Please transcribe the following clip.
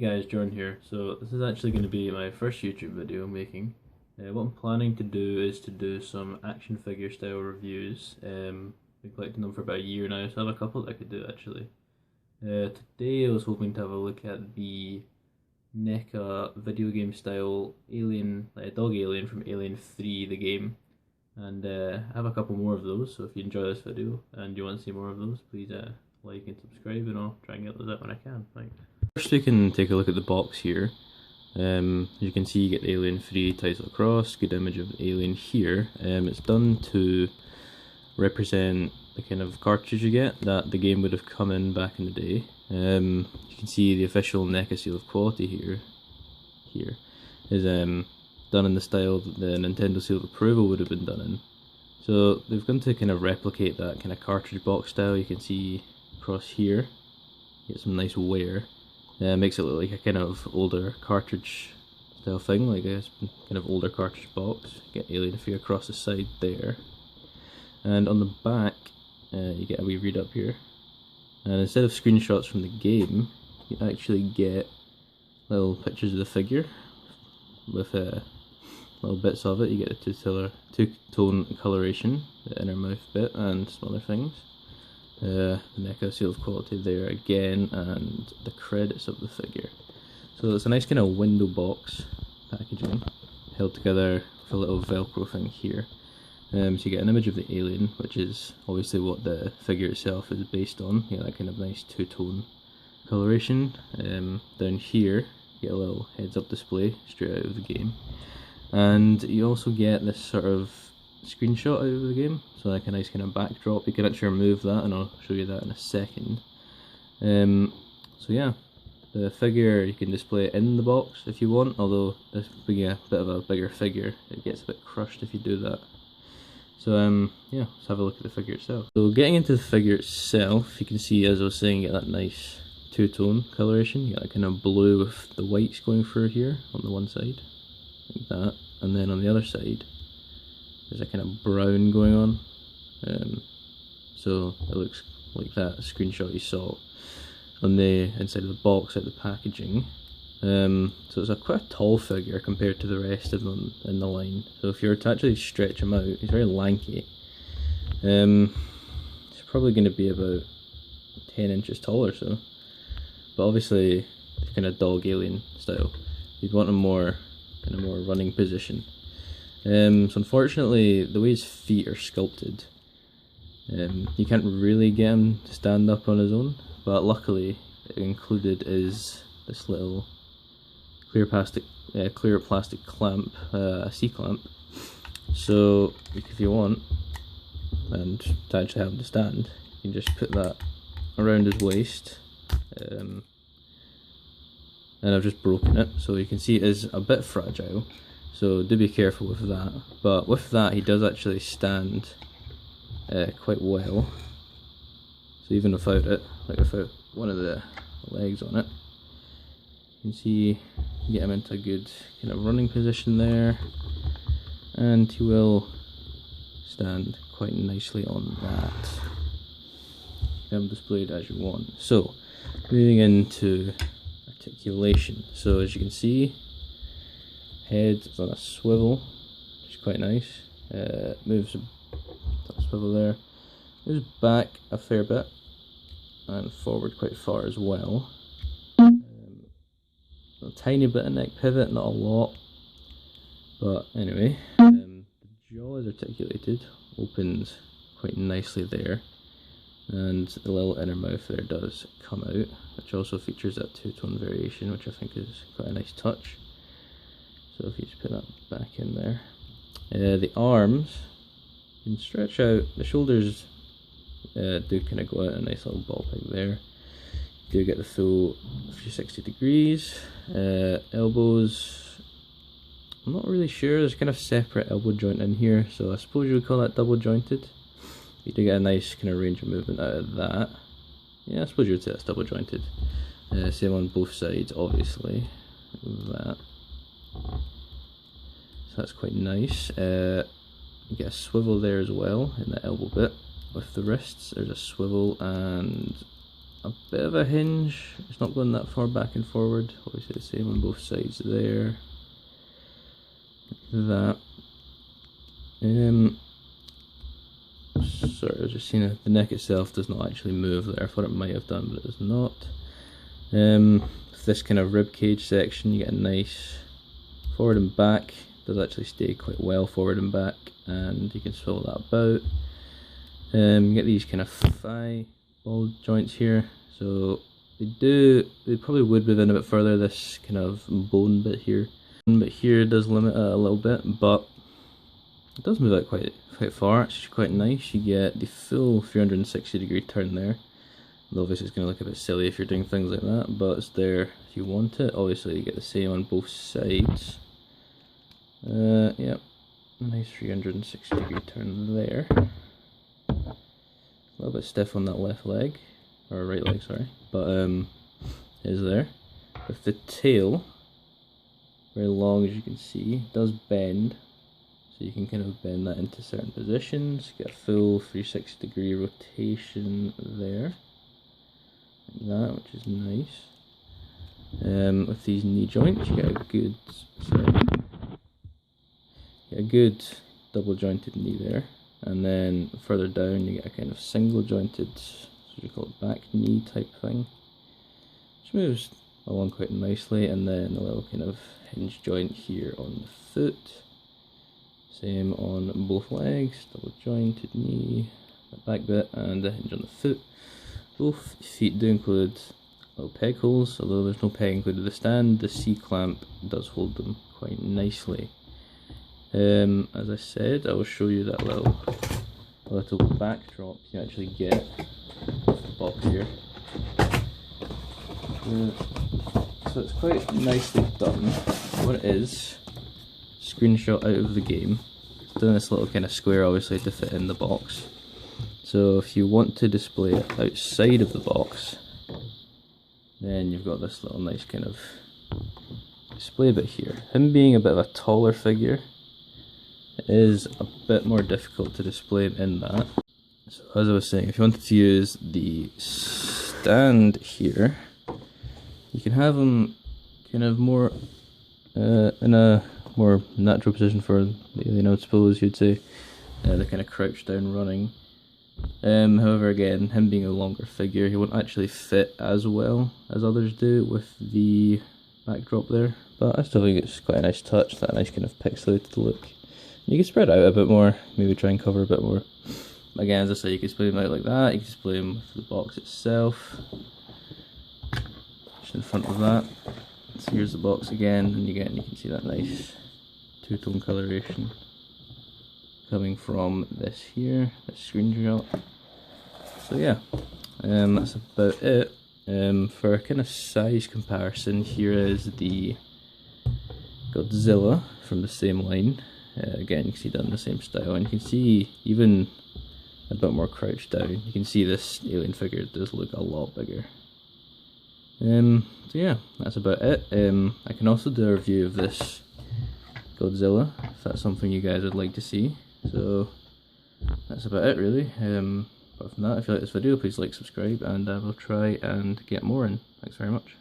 Hey guys, Jordan here. So this is actually going to be my first YouTube video making. What I'm planning to do is to do some action figure style reviews. Been collecting them for about a year now, so I have a couple that I could do actually. Today I was hoping to have a look at the Neca video game style alien, like a dog alien from Alien 3, the game. And I have a couple more of those, so if you enjoy this video and you want to see more of those, please like and subscribe, and I'll try and get those out when I can. Thanks. First we can take a look at the box here. As you can see, you get the Alien 3 title across, good image of the alien here. It's done to represent the kind of cartridge you get that the game would have come in back in the day. You can see the official Neca seal of quality here is done in the style that the Nintendo seal of approval would have been done in. So they've gone to kind of replicate that kind of cartridge box style. You can see across here, get some nice wear. Makes it look like a kind of older cartridge style thing, like a kind of older cartridge box. Get Alien 3 across the side there. And on the back, you get a wee read up here. And instead of screenshots from the game, you actually get little pictures of the figure with little bits of it. You get a two-tone coloration, the inner mouth bit, and some other things. The Neca seal of quality there again, and the credits of the figure. So it's a nice kind of window box packaging, held together with a little velcro thing here. So you get an image of the alien, which is obviously what the figure itself is based on. You get that kind of nice two-tone coloration. Down here, you get a little heads-up display straight out of the game. And you also get this sort of screenshot out of the game, so like a nice kind of backdrop. You can actually remove that, and I'll show you that in a second. So yeah, the figure you can display it in the box if you want, although this being a bit of a bigger figure, it gets a bit crushed if you do that. So yeah, let's have a look at the figure itself. So getting into the figure itself, you can see, as I was saying, you get that nice two-tone coloration. You get that kind of blue with the whites going through here on the one side, like that, and then on the other side there's a kind of brown going on. So it looks like that screenshot you saw on the inside of the box out the packaging. So it's quite a tall figure compared to the rest of them in the line. So if you were to actually stretch him out, he's very lanky. He's probably going to be about 10 inches tall or so. But obviously, kind of dog alien style, you'd want a more running position. So unfortunately, the way his feet are sculpted, you can't really get him to stand up on his own, but luckily included is this little clear plastic clamp, a C-clamp. So if you want, and to actually have him to stand, you can just put that around his waist. And I've just broken it, so you can see it is a bit fragile. So do be careful with that. But with that, he does actually stand quite well. So even without it, like without one of the legs on it, you can see you get him into a good kind of running position there, and he will stand quite nicely on that. Get him displayed as you want. So moving into articulation. So as you can see, head is on a swivel, which is quite nice. Moves that swivel there, moves back a fair bit, and forward quite far as well. A tiny bit of neck pivot, not a lot, but anyway. The jaw is articulated, opens quite nicely there, and the little inner mouth there does come out, which also features that two-tone variation, which I think is quite a nice touch. So if you just put that back in there. The arms, you can stretch out, the shoulders do kind of go out a nice little ball peg there. You do get the full 360 degrees. Elbows, I'm not really sure, there's kind of separate elbow joint in here, so I suppose you would call that double jointed. You do get a nice kind of range of movement out of that. Yeah, I suppose you would say that's double jointed. Same on both sides, obviously. That. So that's quite nice. You get a swivel there as well in the elbow bit. With the wrists, there's a swivel, and a bit of a hinge. It's not going that far back and forward. Obviously the same on both sides there. That. Sorry, I was just seeing the neck itself does not actually move there. I thought it might have done, but it does not. This kind of rib cage section, you get a nice forward and back. It does actually stay quite well forward and back, and you can swivel that about. You get these kind of thigh ball joints here, so they probably would move in a bit further, this kind of bone bit here. But here does limit it a little bit, but it does move out quite far. It's quite nice. You get the full 360-degree turn there. Obviously it's going to look a bit silly if you're doing things like that, but it's there if you want it. Obviously you get the same on both sides. Yep, nice 360-degree turn there. A little bit stiff on that left leg, or right leg, sorry, but is there. With the tail, very long as you can see, it does bend, so you can kind of bend that into certain positions. Get a full 360-degree rotation there, like that, which is nice. With these knee joints, you get a good double jointed knee there, and then further down you get a kind of single jointed, so you call it back knee type thing, which moves along quite nicely, and then a little kind of hinge joint here on the foot. Same on both legs, double jointed knee, the back bit, and a hinge on the foot. Both feet do include little peg holes, although there's no peg included. The stand, the C-clamp does hold them quite nicely. As I said, I will show you that little backdrop you actually get off the box here. So it's quite nicely done. What it is, screenshot out of the game. It's done this little kind of square obviously to fit in the box. So if you want to display it outside of the box, then you've got this little nice kind of display bit here. Him being a bit of a taller figure, it is a bit more difficult to display him in that. So as I was saying, if you wanted to use the stand here, you can have him kind of more in a more natural position for the alien, I would suppose you'd say. The kind of crouch down running. However, again, him being a longer figure, he won't actually fit as well as others do with the backdrop there. But I still think it's quite a nice touch, that nice kind of pixelated look. You can spread out a bit more, maybe try and cover a bit more. Again, as I say, you can display them out like that, you can display them with the box itself. Just in front of that. So here's the box again, and you can see that nice two-tone coloration coming from this here, this screenshot. So yeah, that's about it. For a kind of size comparison, here is the Godzilla from the same line. Again, you can see done in the same style, and you can see even a bit more crouched down. You can see this alien figure does look a lot bigger. So yeah, that's about it. I can also do a review of this Godzilla, if that's something you guys would like to see. So that's about it really. Apart from that, if you like this video, please like, subscribe, and I will try and get more in. Thanks very much.